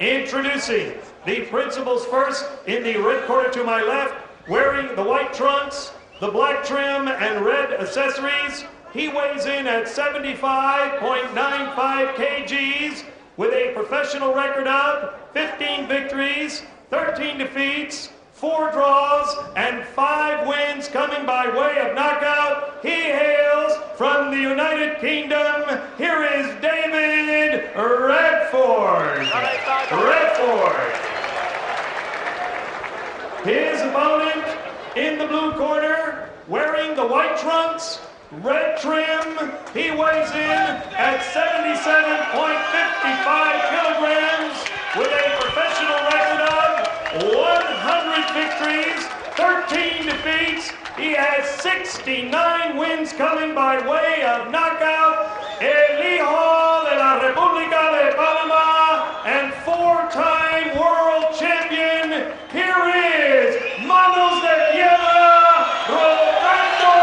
Introducing the principals first in the red corner to my left, wearing the white trunks, the black trim, and red accessories. He weighs in at 75.95 kgs with a professional record of 15 victories, 13 defeats, 4 draws, and 5 wins coming by way of knockout. He hails from the United Kingdom. Here is David Radford. His opponent in the blue corner, wearing the white trunks, red trim. He weighs in at 77.55 kilograms with a professional record of 100 victories, 13 defeats. He has 69 wins coming by way of knockout. El Hijo de la República de Panama and 4-time world champion. Here is Manos de Tierra, Roberto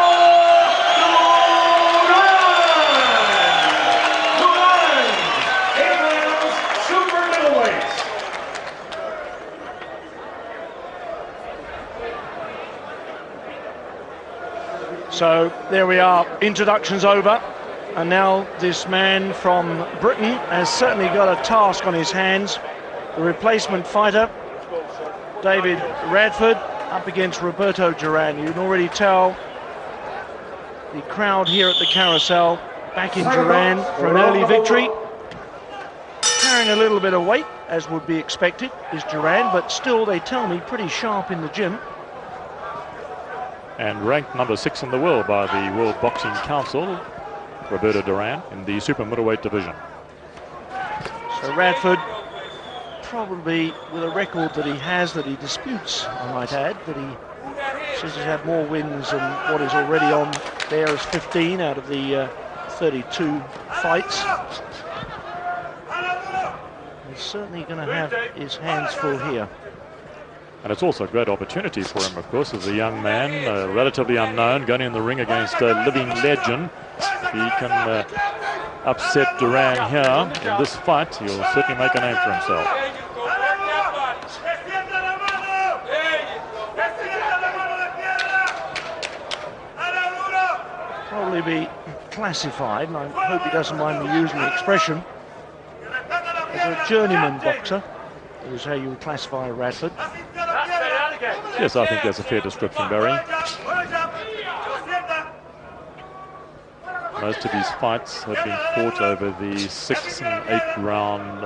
Duran. 8 rounds, super middleweight. So there we are, introductions over, and now this man from Britain has certainly got a task on his hands. The replacement fighter, David Radford, up against Roberto Duran. You can already tell the crowd here at the Carousel backing Duran for an early victory. Carrying a little bit of weight, as would be expected, is Duran, but still, they tell me, pretty sharp in the gym. And ranked number 6 in the world by the World Boxing Council, Roberto Duran, in the super middleweight division. So Radford, probably with a record that he has, that he disputes, I might add, that he says he's had more wins than what is already on there as 15 out of the 32 fights. He's certainly going to have his hands full here. And it's also a great opportunity for him, of course, as a young man, relatively unknown, going in the ring against a living legend. If he can upset Duran here in this fight, he'll certainly make a name for himself. Probably be classified, and I hope he doesn't mind me using the expression, as a journeyman boxer. That is how you would classify Radford. Yes, I think that's a fair description, Barry. Most of these fights have been fought over the 6 and 8 round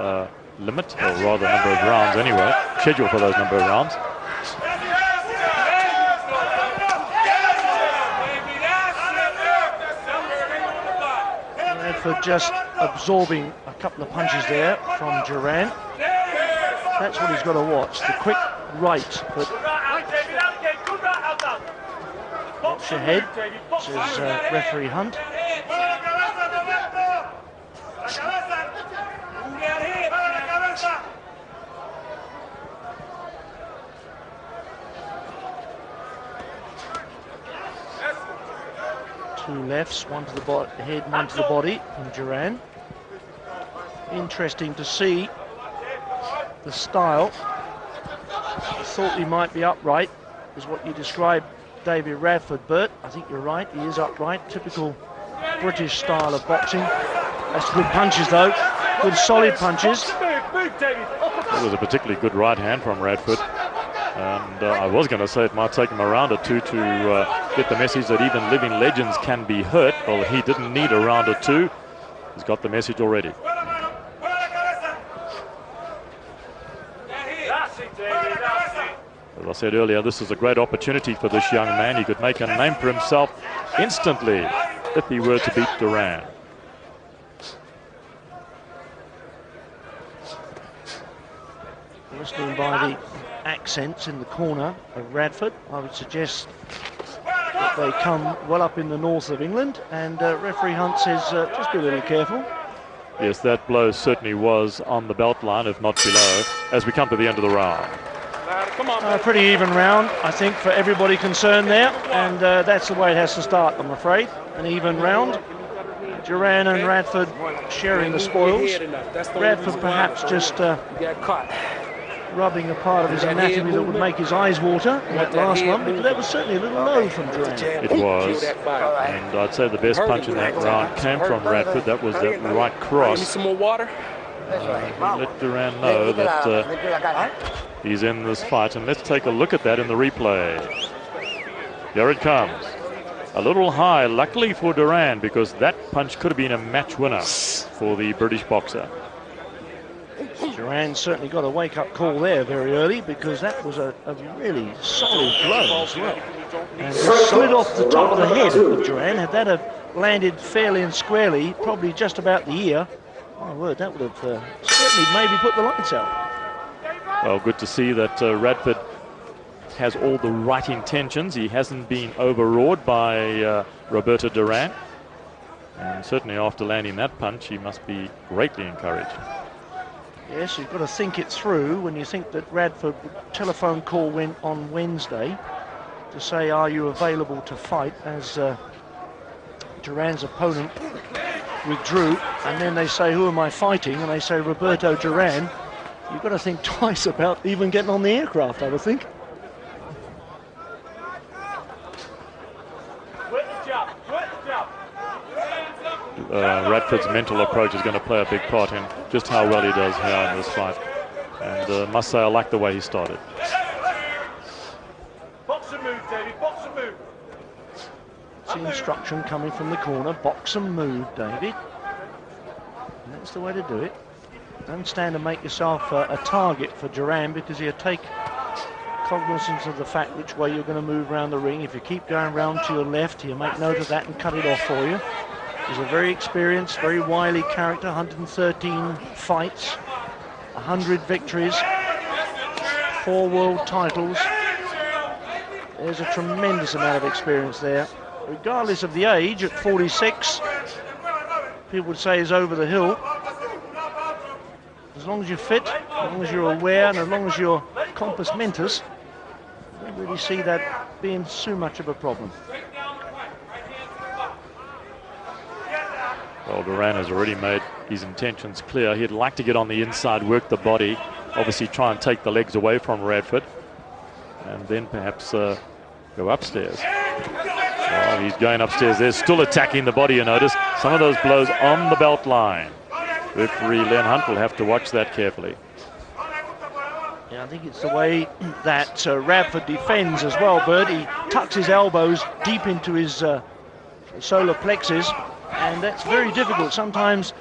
limit, or rather number of rounds anyway, scheduled for those number of rounds. Radford just absorbing a couple of punches there from Duran. That's what he's got to watch, the quick right. But watch your head, says referee Hunt. Two lefts, one to the head, one to the body from Duran. Interesting to see the style. I thought he might be upright, is what you described David Radford, Bert. I think you're right, he is upright. Typical British style of boxing. That's good punches though, good solid punches. It was a particularly good right hand from Radford. And I was going to say it might take him a round or two to get the message that even living legends can be hurt. Well, he didn't need a round or two. He's got the message already. As I said earlier, this is a great opportunity for this young man. He could make a name for himself instantly if he were to beat Duran. Listening by the accents in the corner of Radford, I would suggest that they come well up in the north of England, and referee Hunt says just be a little careful. Yes, that blow certainly was on the belt line, if not below, as we come to the end of the round. A pretty even round, I think, for everybody concerned there, and that's the way it has to start, I'm afraid. An even round. Duran and Radford sharing the spoils. Radford perhaps just rubbing a part of his anatomy that would make his eyes water in that last one, because that was certainly a little low from Duran. It was, and I'd say the best punch in that round came from Radford. That was that right cross. Some more water. Let Duran know that he's in this fight, and let's take a look at that in the replay. Here it comes. A little high, luckily for Duran, because that punch could have been a match winner for the British boxer. Duran certainly got a wake-up call there very early, because that was a really solid blow as well. And it slid off the top of the head of Duran. Had that have landed fairly and squarely, probably just about the ear, my word, that would have certainly maybe put the lights out. Well, good to see that Radford has all the right intentions. He hasn't been overawed by Roberto Duran. And certainly after landing that punch, he must be greatly encouraged. Yes, you've got to think it through when you think that Radford telephone call went on Wednesday to say, are you available to fight, as Duran's opponent withdrew, and then they say, who am I fighting? And they say Roberto Duran. You've got to think twice about even getting on the aircraft, I would think. Radford's mental approach is going to play a big part in just how well he does here in this fight. And must say I like the way he started. Box and move, David, box and move. It's the instruction coming from the corner. Box and move, David. And that's the way to do it. Don't stand and make yourself a target for Duran, because he'll take cognizance of the fact which way you're going to move around the ring. If you keep going round to your left, he'll make note of that and cut it off for you. He's a very experienced, very wily character, 113 fights, 100 victories, 4 world titles. There's a tremendous amount of experience there. Regardless of the age, at 46, people would say he's over the hill. As long as you're fit, as long as you're aware, and as long as you're compos mentis, I don't really see that being so much of a problem. Well, Duran has already made his intentions clear. He'd like to get on the inside, work the body, obviously try and take the legs away from Radford, and then perhaps go upstairs. Well, he's going upstairs. They're still attacking the body, you notice. Some of those blows on the belt line. Referee Len Hunt will have to watch that carefully. Yeah, I think it's the way that Radford defends as well, Bert. He tucks his elbows deep into his solar plexus, and that's very difficult. Sometimes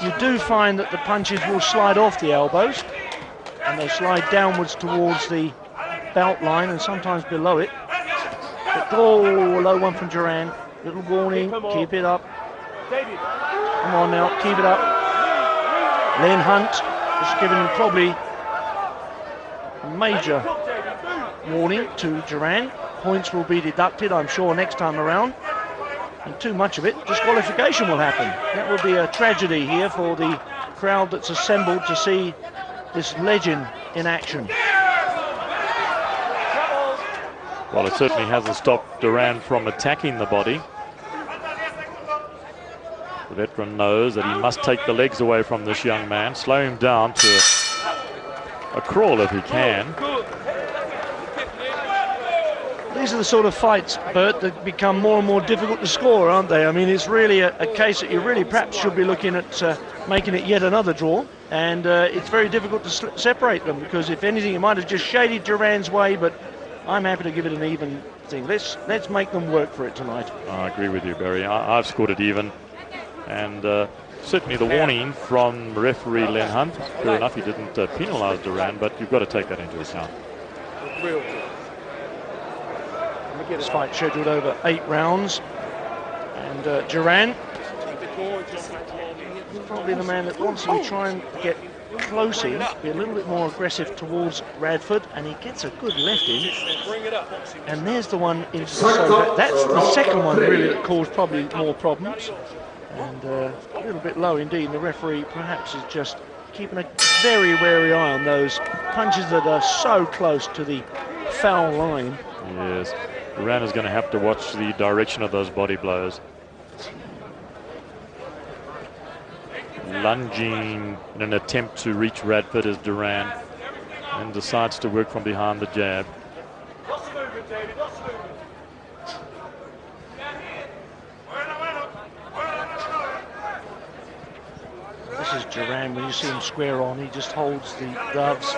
you do find that the punches will slide off the elbows, and they slide downwards towards the belt line and sometimes below it. But, oh, a low one from Duran. Little warning, keep it up. Come on now, keep it up. Len Hunt just giving him probably a major warning to Duran. Points will be deducted, I'm sure, next time around. And too much of it, disqualification will happen. That will be a tragedy here for the crowd that's assembled to see this legend in action. Well, it certainly hasn't stopped Duran from attacking the body. The veteran knows that he must take the legs away from this young man, slow him down to a crawl if he can. These are the sort of fights, Bert, that become more and more difficult to score, aren't they? I mean, it's really a case that you really perhaps should be looking at making it yet another draw. And it's very difficult to separate them, because if anything, it might have just shaded Duran's way, but I'm happy to give it an even thing. Let's make them work for it tonight. I agree with you, Barry. I've scored it even. And certainly the warning from referee Len Hunt, fair enough, he didn't penalise Duran, but you've got to take that into account. This fight scheduled over 8 rounds, and Duran probably the man that wants to try and get close in, be a little bit more aggressive towards Radford, and he gets a good left in, and there's the one in. So that's the second one really that caused probably more problems, and a little bit low indeed. The referee perhaps is just keeping a very wary eye on those punches that are so close to the foul line. Yes, Duran is going to have to watch the direction of those body blows. lunging in an attempt to reach Radford as Duran, and decides to work from behind the jab. This is Duran. When you see him square on, he just holds the gloves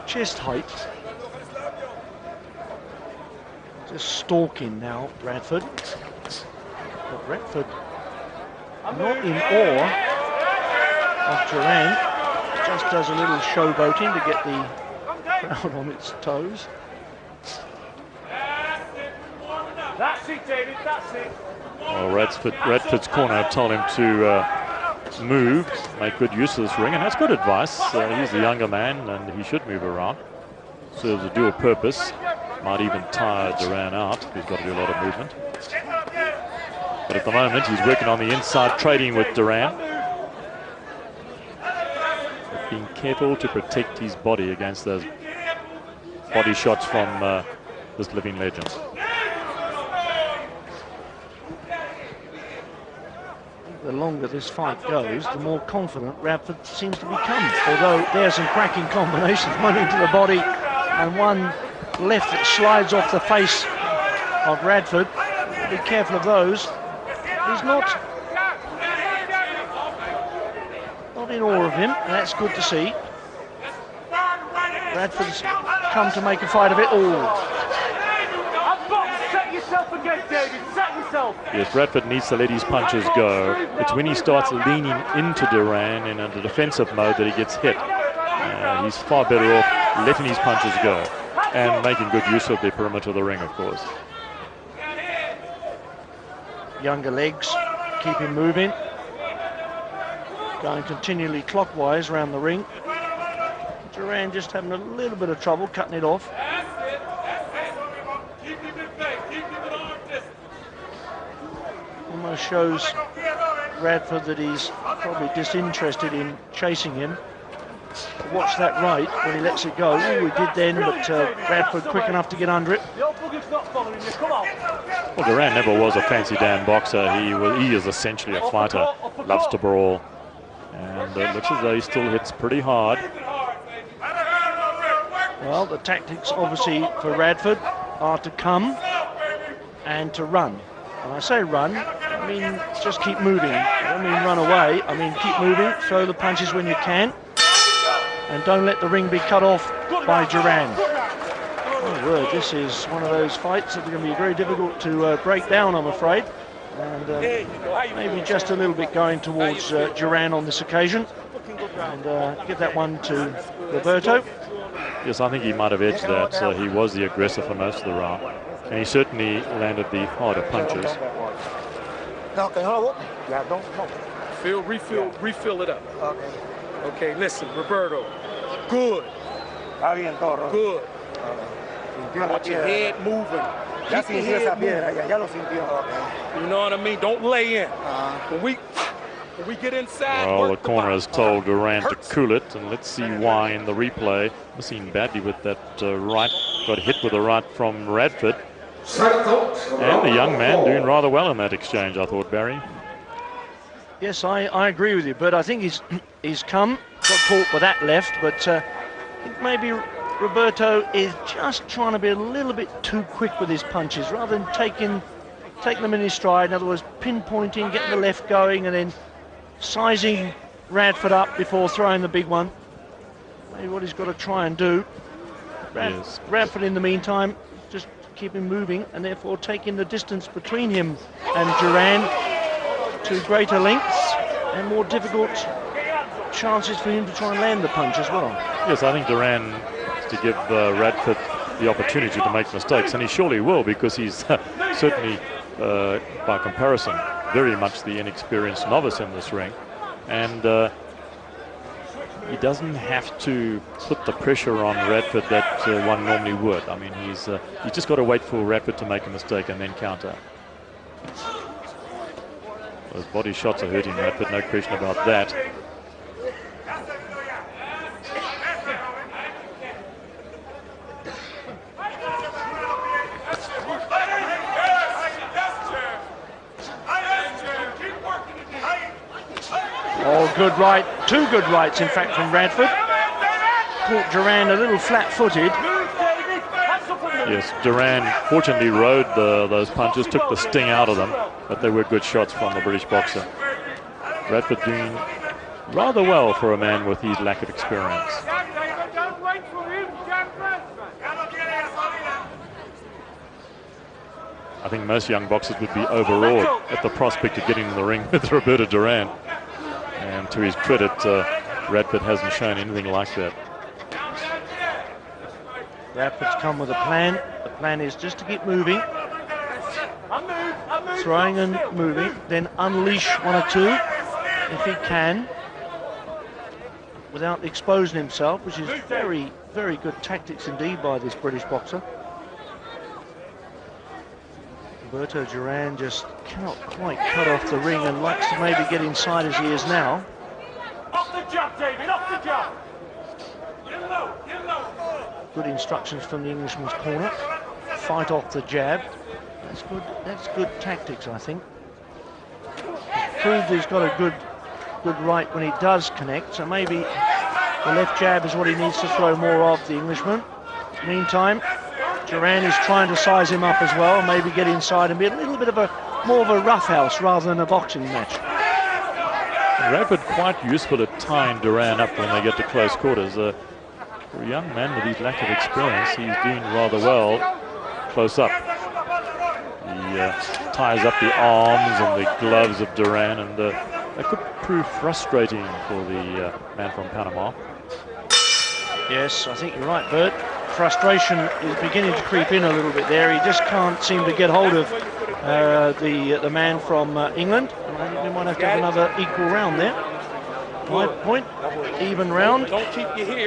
chest height. Just stalking now, Radford. But Radford not in awe of Duran. Just does a little showboating to get the crowd on its toes. That's it, David, that's it. Well, Radford's corner told him to move, make good use of this ring, and that's good advice. He's the younger man and he should move around. Serves a dual purpose. Might even tire Duran out. He's got to do a lot of movement. But at the moment he's working on the inside, trading with Duran. But being careful to protect his body against those body shots from this living legend. The longer this fight goes, the more confident Radford seems to become. Although there's some cracking combinations, one into the body and one left that slides off the face of Radford. Be careful of those. He's not in awe of him, and that's good to see. Radford's come to make a fight of it all. Set yourself again, David, set yourself. Yes, Radford needs to let his punches go. It's when he starts leaning into Duran in a defensive mode that he gets hit. He's far better off letting his punches go and making good use of the perimeter of the ring, of course. Younger legs keep him moving, going continually clockwise around the ring. Duran just having a little bit of trouble cutting it off. Almost shows Radford that he's probably disinterested in chasing him. But watch that right when he lets it go. Oh, he did then, but Radford quick enough to get under it. Well, Duran never was a fancy Dan boxer. He is essentially a fighter, loves to brawl, and it looks as though he still hits pretty hard. Well, the tactics obviously for Radford are to come and to run. When I say run, I mean just keep moving. I don't mean run away, I mean keep moving, throw the punches when you can, and don't let the ring be cut off by Duran. Oh word, this is one of those fights that are going to be very difficult to break down, I'm afraid. And maybe just a little bit going towards Duran on this occasion. And give that one to Roberto. Yes, I think he might have edged that, so he was the aggressor for most of the round. And he certainly landed the harder punches. Refill it up. Okay, listen, Roberto. Good. Good. I want your head moving. Keep your head moving. You know what I mean? Don't lay in. When we get inside. Well, the corner has told Duran to cool it, and let's see why in the replay. Missing badly with that right. Got hit with the right from Radford. And the young man doing rather well in that exchange, I thought, Barry. Yes, I agree with you, but I think he's got caught with that left, but I think maybe Roberto is just trying to be a little bit too quick with his punches, rather than taking them in his stride. In other words, pinpointing, getting the left going, and then sizing Radford up before throwing the big one. Maybe what he's got to try and do. Yes. Radford, in the meantime, just keep him moving, and therefore taking the distance between him and Duran to greater lengths and more difficult chances for him to try and land the punch as well. Yes, I think Duran to give Radford the opportunity to make mistakes, and he surely will, because he's certainly, by comparison, very much the inexperienced novice in this ring, and he doesn't have to put the pressure on Radford that one normally would. I mean, he's just got to wait for Radford to make a mistake and then counter. Those body shots are hurting Radford, no question about that. Oh, good right, 2 good rights in fact from Radford. Caught Duran a little flat-footed. Yes, Duran fortunately rode those punches, took the sting out of them, but they were good shots from the British boxer. Radford doing rather well for a man with his lack of experience. I think most young boxers would be overawed at the prospect of getting in the ring with Roberto Duran. And to his credit, Radford hasn't shown anything like that. Radford's come with a plan. The plan is just to keep moving. Throwing and moving, then unleash 1 or 2 if he can, without exposing himself, which is very, very good tactics indeed by this British boxer. Roberto Duran just cannot quite cut off the ring and likes to maybe get inside as he is now. Off the jab, David, off the jab. Good instructions from the Englishman's corner. Fight off the jab. That's good. That's good tactics, I think. He's proved he's got a good right when he does connect. So maybe the left jab is what he needs to throw more of, the Englishman. Meantime, Duran is trying to size him up as well. Maybe get inside and be a little bit of more of a roughhouse rather than a boxing match. Radford quite useful at tying Duran up when they get to close quarters. For a young man with his lack of experience, he's doing rather well close up. He ties up the arms and the gloves of Duran, and that could prove frustrating for the man from Panama. Yes, I think you're right, Bert. Frustration is beginning to creep in a little bit there. He just can't seem to get hold of the man from England. And I think we might have to have another equal round there. 5 point, even round.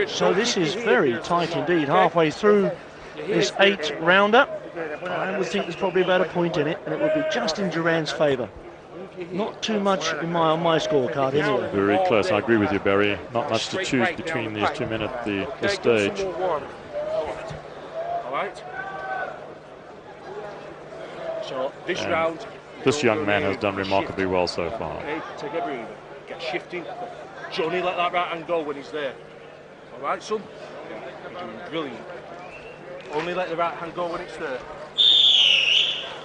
So this is very tight indeed. Halfway through this 8-rounder, I would think there's probably about a point in it, and it would be just in Duran's favour. Not too much on my scorecard anyway. Very close. I agree with you, Barry. Not much to choose between these 2 men at this stage. All right. So this round, this young man has done remarkably well so far. Okay, take a breather. Get shifting. Johnny, let that right hand go when he's there. All right, son. You're doing brilliant. Only let the right hand go when it's there.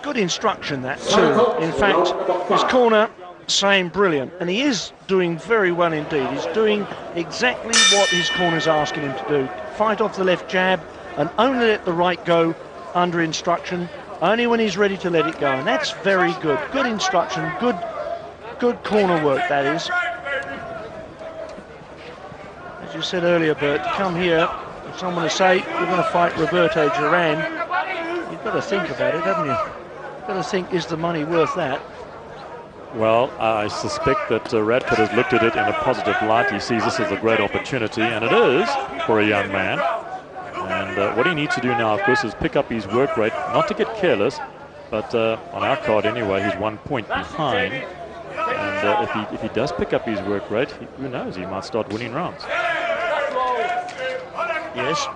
Good instruction, that too. In fact, his corner saying brilliant, and he is doing very well indeed. He's doing exactly what his corner's asking him to do. Fight off the left jab and only let the right go under instruction, only when he's ready to let it go, and that's very good. Good instruction, good corner work, that is. As you said earlier, Bert, to come here, if someone to say you're going to fight Roberto Duran, you've got to think about it, haven't you? You've got to think, is the money worth that? Well, I suspect that Radford has looked at it in a positive light. He sees this as a great opportunity, and it is for a young man. And what he needs to do now, of course, is pick up his work rate, not to get careless, but on our card anyway, he's 1 point behind. And if he does pick up his work rate, who knows, he might start winning rounds. Yes,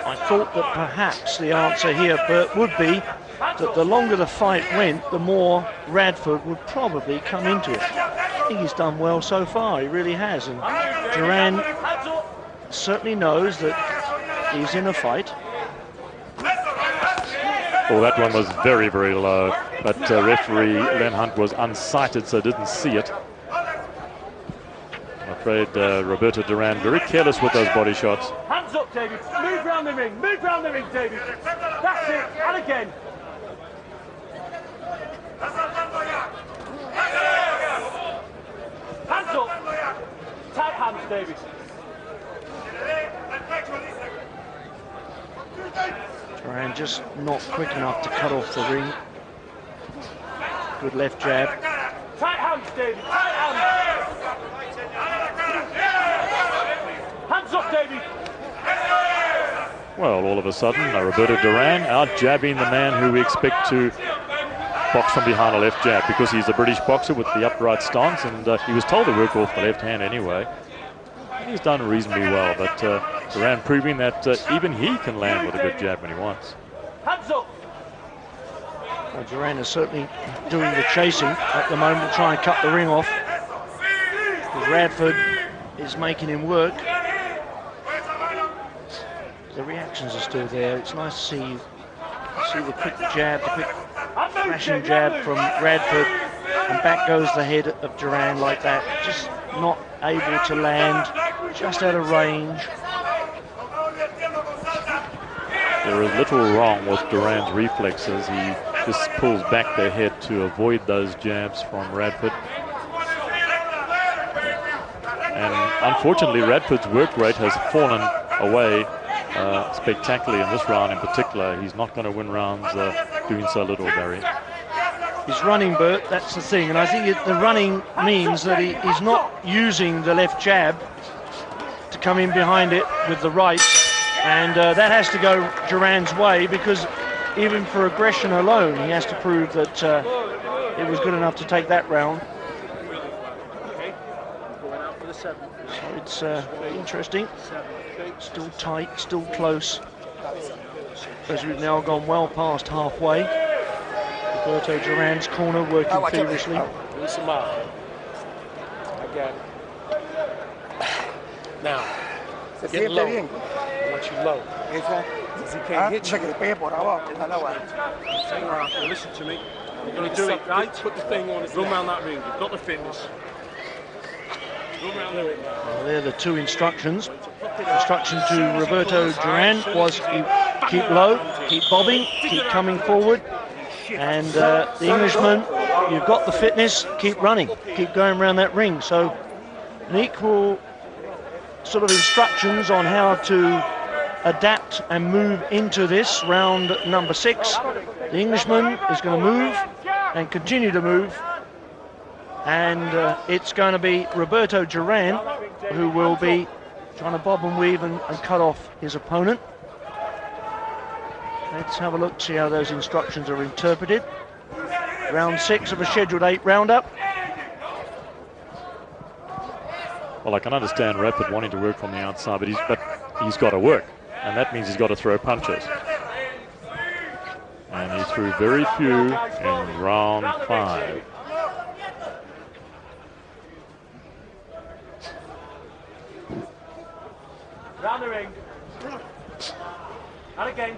I thought that perhaps the answer here, Bert, would be that the longer the fight went, the more Radford would probably come into it. I think he's done well so far, he really has. And Duran certainly knows that he's in a fight. Oh, that one was very, very low, but referee Len Hunt was unsighted, so didn't see it. I'm afraid Roberto Duran very careless with those body shots. Hands up, David. Move round the ring. Move round the ring, David. That's it. And again. Hands up. Tight hands, David. Duran just not quick enough to cut off the ring. Good left jab. Tight hands, David. Tight hands. Hands up, David. Well, all of a sudden, Roberto Duran out-jabbing the man who we expect to box from behind a left jab, because he's a British boxer with the upright stance, and he was told to work off the left hand anyway. And he's done reasonably well, but Duran proving that even he can land with a good jab when he wants. Hands up. Well, Duran is certainly doing the chasing at the moment to try and cut the ring off. Radford is making him work. The reactions are still there. It's nice to see the quick jab, the quick flashing jab from Radford, and back goes the head of Duran like that. Just not able to land, just out of range. There is little wrong with Duran's reflexes. He just pulls back their head to avoid those jabs from Radford. And unfortunately, Radford's work rate has fallen away spectacularly in this round in particular. He's not going to win rounds doing so little, Barry. He's running, Bert, that's the thing. And I think the running means that he's not using the left jab to come in behind it with the right. And that has to go Duran's way, because even for aggression alone, he has to prove that it was good enough to take that round. So it's interesting. Still tight, still close, as we've now gone well past halfway. Roberto Duran's corner working feverishly. Listen up. Again. Now, get low. I want you low. Since he can't hit you. Listen to me. You're going to do it, right? Put the thing on it. Run around that ring. You've got the fitness. Run around the ring. Well, they're the two instructions. Instruction to Roberto Duran was keep low, keep bobbing, keep coming forward. And the Englishman, you've got the fitness, keep running, keep going around that ring. So an equal sort of instructions on how to adapt and move into this round number 6. The Englishman is going to move and continue to move. And it's going to be Roberto Duran who will be trying to bob and weave and cut off his opponent. Let's have a look, see how those instructions are interpreted. Round 6 of a scheduled 8 roundup. Well, I can understand Radford wanting to work from the outside, but he's got to work, and that means he's got to throw punches. And he threw very few in round 5. Round the ring. And again.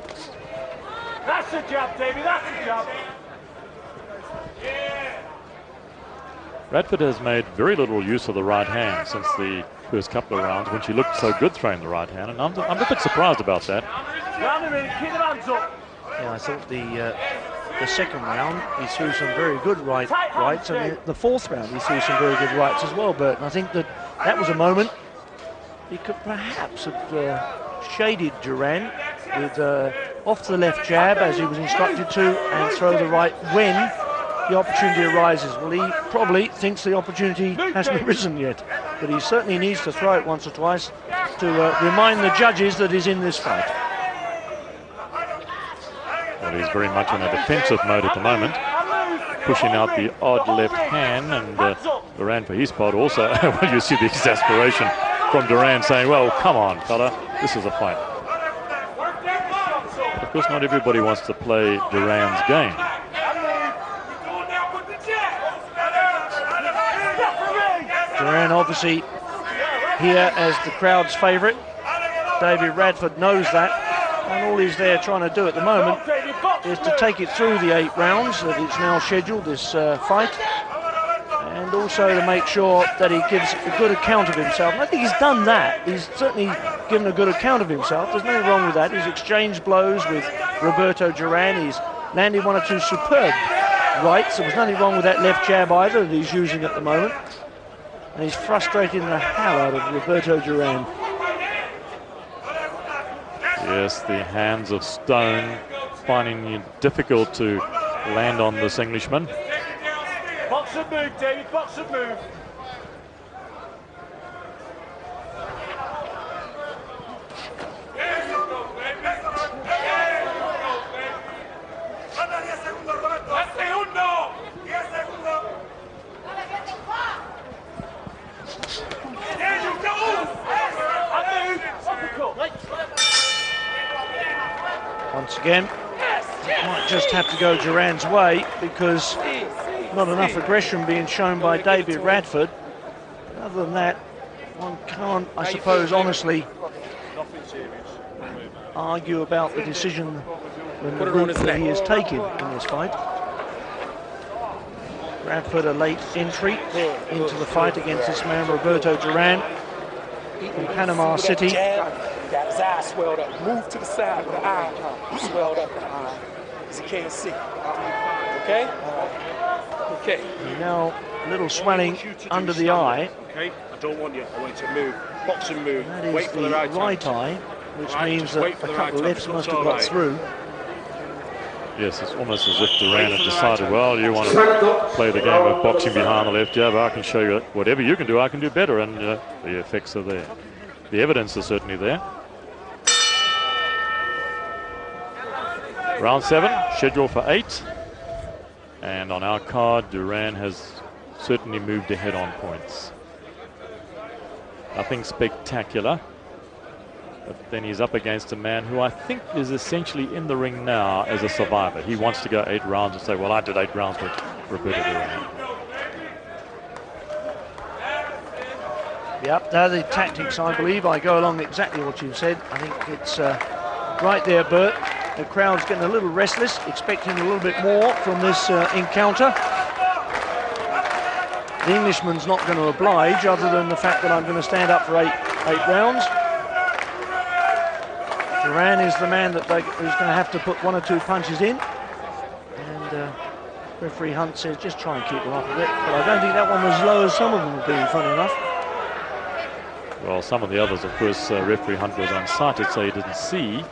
That's the job, Davey, that's the job. Yeah. Radford has made very little use of the right hand since the first couple of rounds, when she looked so good throwing the right hand, and I'm a bit surprised about that. Round the ring, keep the hands up. Yeah, I thought the second round he threw some very good rights, and the fourth round he threw some very good rights as well, Bert. And I think that was a moment he could perhaps have shaded Duran with off the left jab as he was instructed to, and throw the right when the opportunity arises. Well, he probably thinks the opportunity hasn't arisen yet, but he certainly needs to throw it once or twice to remind the judges that he's in this fight. Well, he's very much in a defensive mode at the moment, pushing out the odd left hand, and Duran for his part also. Well, you see the exasperation from Duran saying, well, come on, fella, this is a fight. Of course, not everybody wants to play Duran's game. Duran obviously here as the crowd's favourite. David Radford knows that, and all he's there trying to do at the moment is to take it through the 8 rounds that it's now scheduled, this fight, and also to make sure that he gives a good account of himself. And I think he's done that. He's certainly given a good account of himself. There's nothing wrong with that. He's exchanged blows with Roberto Duran. He's landed 1 or 2 superb rights. There was nothing wrong with that left jab either that he's using at the moment. And he's frustrating the hell out of Roberto Duran. Yes, the hands of stone, finding it difficult to land on this Englishman. Box and move, David, box and move. Once again, it might just have to go Duran's way, because not enough aggression being shown by David Radford. other than that, one can't, I suppose, honestly argue about the decision and the route that he has taken in this fight. Radford, a late entry into the fight against this man, Roberto Duran, from Panama City. Got his eye swelled up. Move to the side with the eye swelled up. Because he can't see. Okay? Okay. Now, a little swelling under the eye. Okay? I don't want you. I want you to move. Boxing move. That is Wait for the right eye, which means that a couple of lefts must have got through. Yes, it's almost as if Duran had decided, well, you want to play the game of boxing behind the left jab, I can show you whatever you can do, I can do better, and the effects are there. The evidence is certainly there. Round 7, scheduled for 8. And on our card, Duran has certainly moved ahead on points. Nothing spectacular. But then he's up against a man who I think is essentially in the ring now as a survivor. He wants to go 8 rounds and say, well, I did 8 rounds with Roberto Duran. Yep, they're the tactics, I believe. I go along exactly what you've said. I think it's right there, Bert. The crowd's getting a little restless, expecting a little bit more from this encounter. The Englishman's not going to oblige, other than the fact that I'm going to stand up for eight rounds. Duran is the man that who's going to have to put 1 or 2 punches in. And referee Hunt says, just try and keep them up a bit. But I don't think that one was as low as some of them have been, funny enough. Well, some of the others, of course, referee Hunt was unsighted, so he didn't see.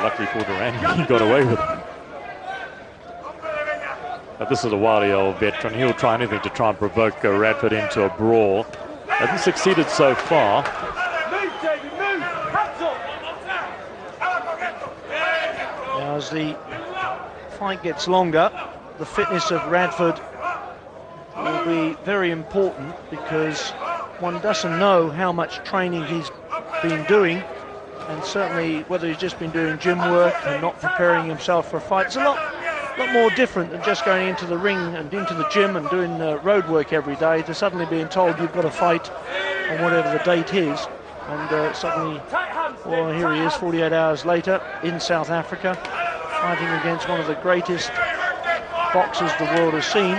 Luckily for Duran, he got away with it. But this is a wily old veteran. He'll try anything to try and provoke Radford into a brawl. Hasn't succeeded so far. Now, as the fight gets longer, the fitness of Radford will be very important, because one doesn't know how much training he's been doing, and certainly whether he's just been doing gym work and not preparing himself for a fight. It's a lot more different than just going into the ring and into the gym and doing road work every day to suddenly being told you've got to fight on whatever the date is. And suddenly, well, here he is 48 hours later in South Africa, fighting against one of the greatest boxers the world has seen.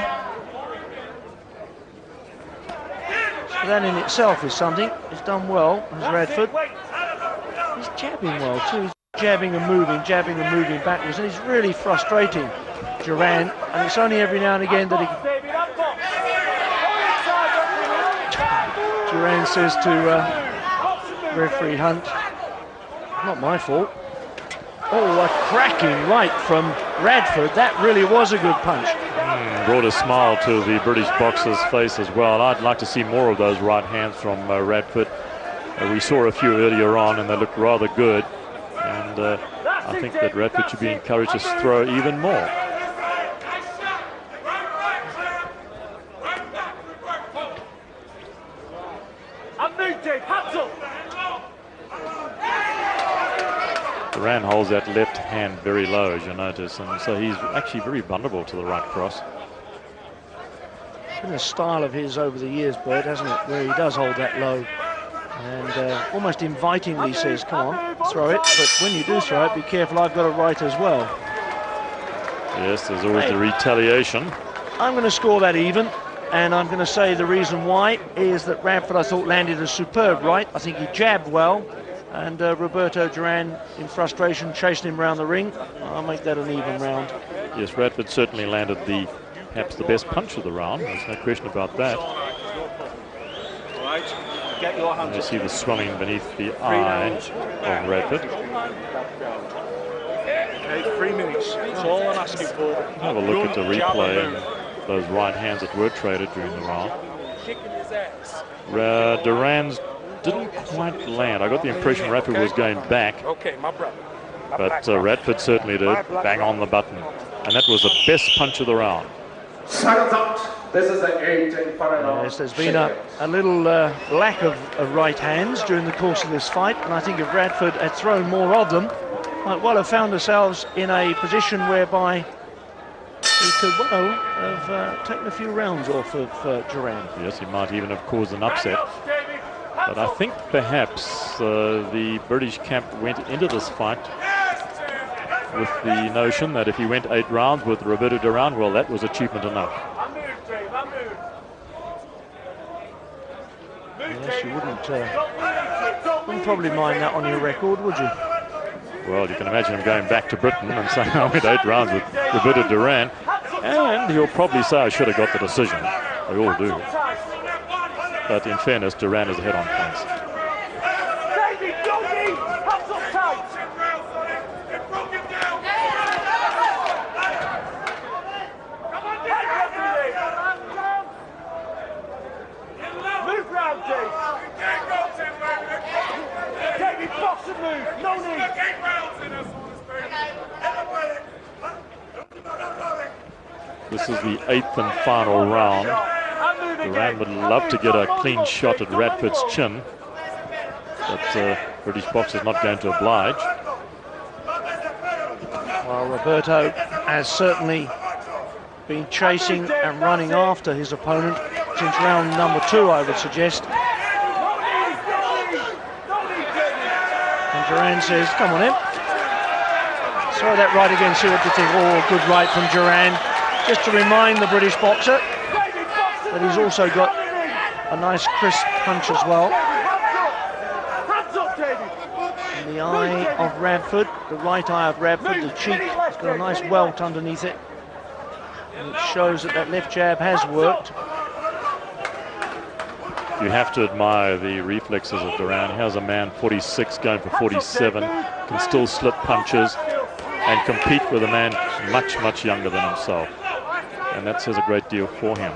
So that in itself is something. He's done well, as Radford. He's jabbing well too. He's jabbing and moving backwards, and he's really frustrating Duran. And it's only every now and again that Duran says to referee Hunt, not my fault. Oh, a cracking right from Radford. That really was a good punch. Brought a smile to the British boxer's face as well. I'd like to see more of those right hands from Radford. We saw a few earlier on, and they looked rather good. And I think that Radford should be encouraged to throw even more. Duran holds that left hand very low, as you notice, and so he's actually very vulnerable to the right cross. It's been a style of his over the years, Bert, hasn't it, where he does hold that low and almost invitingly says, come on, throw it, but when you do throw it, be careful, I've got a right as well. Yes, there's always the retaliation. I'm going to score that even, and I'm going to say the reason why is that Radford, I thought, landed a superb right. I think he jabbed well, and Roberto Duran, in frustration, chased him around the ring. I'll make that an even round. Yes, Radford certainly landed perhaps the best punch of the round. There's no question about that. And you see the swelling beneath the eye of Radford. Okay, 3 minutes. That's all I'm asking for. Have a look at the replay and those right hands that were traded during the round. Duran's didn't quite land. I got the impression Radford was going back. Okay, my brother. But Radford certainly did. Bang on the button. And that was the best punch of the round. This is the 18 final. Yes, there's been a little lack of right hands during the course of this fight, and I think if Radford had thrown more of them, might well have found ourselves in a position whereby he could well have taken a few rounds off of Duran. Yes, he might even have caused an upset. But I think perhaps the British camp went into this fight with the notion that if he went 8 rounds with Roberto Duran, well, that was achievement enough. Yes, you wouldn't probably mind that on your record, would you? Well, you can imagine him going back to Britain and saying, I went 8 rounds with Roberto Duran, and he'll probably say, I should have got the decision. They all do. But in fairness, Duran is ahead on points. This is the 8th and final round. Duran would love to get a clean shot at Radford's chin, but British boxer's not going to oblige. Well, Roberto has certainly been chasing and running after his opponent since round number 2, I would suggest. And Duran says, come on in. Throw that right again, see what you think. Oh, good right from Duran. Just to remind the British boxer that he's also got a nice crisp punch as well. In the eye of Radford, the right eye of Radford, the cheek, has got a nice welt underneath it. And it shows that that left jab has worked. You have to admire the reflexes of Duran. Here's a man 46 going for 47, can still slip punches and compete with a man much, much younger than himself. And that says a great deal for him.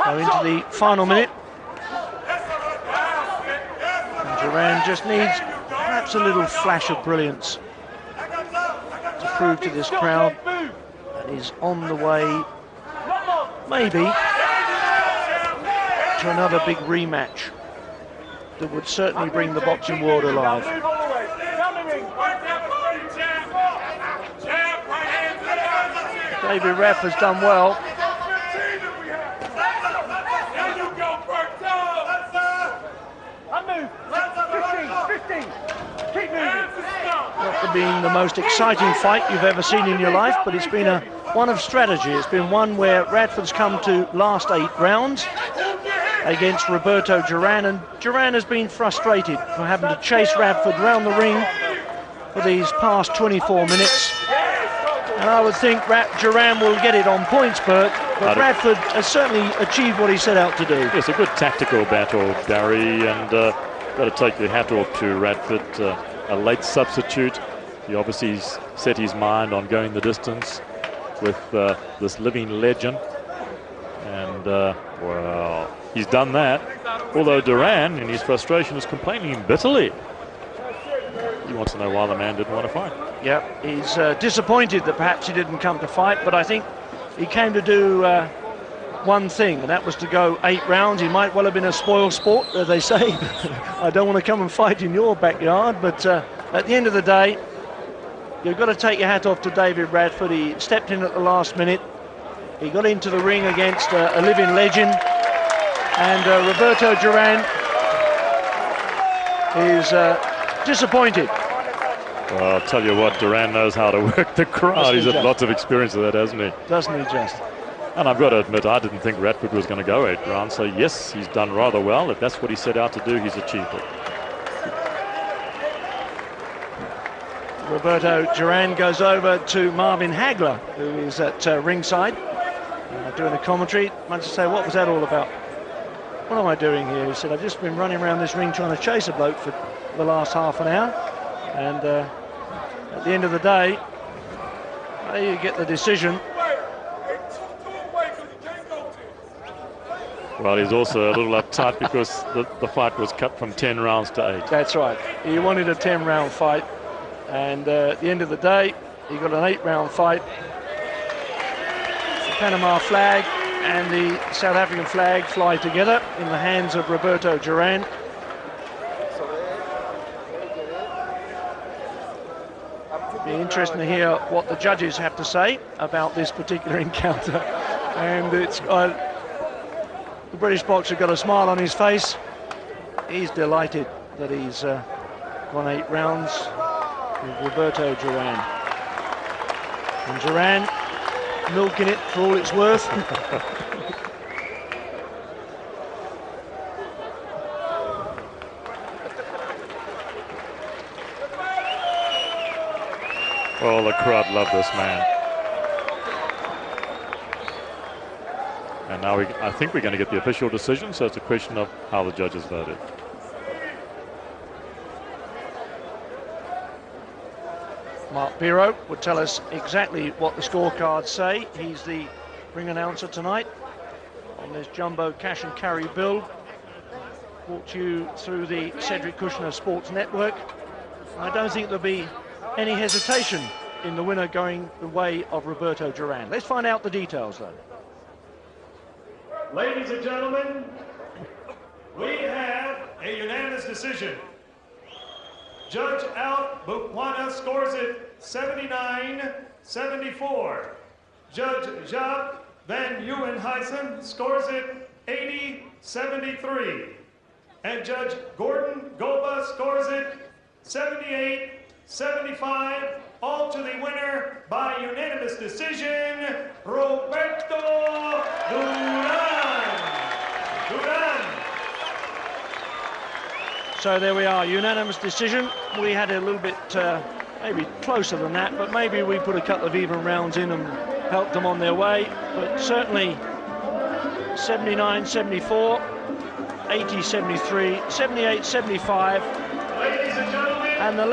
So into the final minute. And Duran just needs perhaps a little flash of brilliance to prove to this crowd that he's on the way, maybe, to another big rematch that would certainly bring the boxing world alive. David Radford's done well. Not been the most exciting fight you've ever seen in your life, but it's been one of strategy. It's been one where Radford's come to last 8 rounds against Roberto Duran, and Duran has been frustrated for having to chase Radford round the ring for these past 24 minutes. And I would think Duran will get it on points, Bert, but Radford has certainly achieved what he set out to do. It's a good tactical battle, Barry, and got to take your hat off to Radford. A late substitute. He obviously set his mind on going the distance with this living legend. And, well, he's done that. Although Duran, in his frustration, is complaining bitterly. He wants to know why the man didn't want to fight. Yep, he's disappointed that perhaps he didn't come to fight, but I think he came to do one thing, and that was to go 8 rounds. He might well have been a spoil sport, as they say. I don't want to come and fight in your backyard, but at the end of the day, you've got to take your hat off to David Radford. He stepped in at the last minute. He got into the ring against a living legend, and Roberto Duran is disappointed. Well, I'll tell you what, Duran knows how to work the crowd. He's had lots of experience of that, hasn't he? Doesn't he just? And I've got to admit, I didn't think Radford was going to go 8 rounds. So yes, he's done rather well. If that's what he set out to do, he's achieved it. Roberto Duran goes over to Marvin Hagler, who is at ringside, doing a commentary. I just say, what was that all about? What am I doing here? He said, I've just been running around this ring trying to chase a bloke for the last half an hour. And at the end of the day, you get the decision. Well, he's also a little uptight because the fight was cut from 10 rounds to 8. That's right. He wanted a 10-round fight. And at the end of the day, he got an 8-round fight. The Panama flag and the South African flag fly together in the hands of Roberto Duran. interesting to hear what the judges have to say about this particular encounter. And it's the British boxer got a smile on his face. He's delighted that he's won 8 rounds with Roberto Duran. And Duran milking it for all it's worth. Well, the crowd love this man. And now I think we're going to get the official decision, so it's a question of how the judges voted. Mark Biro would tell us exactly what the scorecards say. He's the ring announcer tonight on this jumbo cash and carry bill. Brought to you through the Cedric Kushner Sports Network. I don't think there'll be any hesitation in the winner going the way of Roberto Duran. Let's find out the details though. Ladies and gentlemen, we have a unanimous decision. Judge Al Bukwana scores it 79-74. Judge Jacques Van Uwenhuizen scores it 80-73. And Judge Gordon Goba scores it 78-75. All to the winner by unanimous decision, Roberto Duran. So there we are, unanimous decision. We had a little bit maybe closer than that, but maybe we put a couple of even rounds in and helped them on their way. But certainly 79-74, 80-73, 78-75. Ladies and gentlemen. And the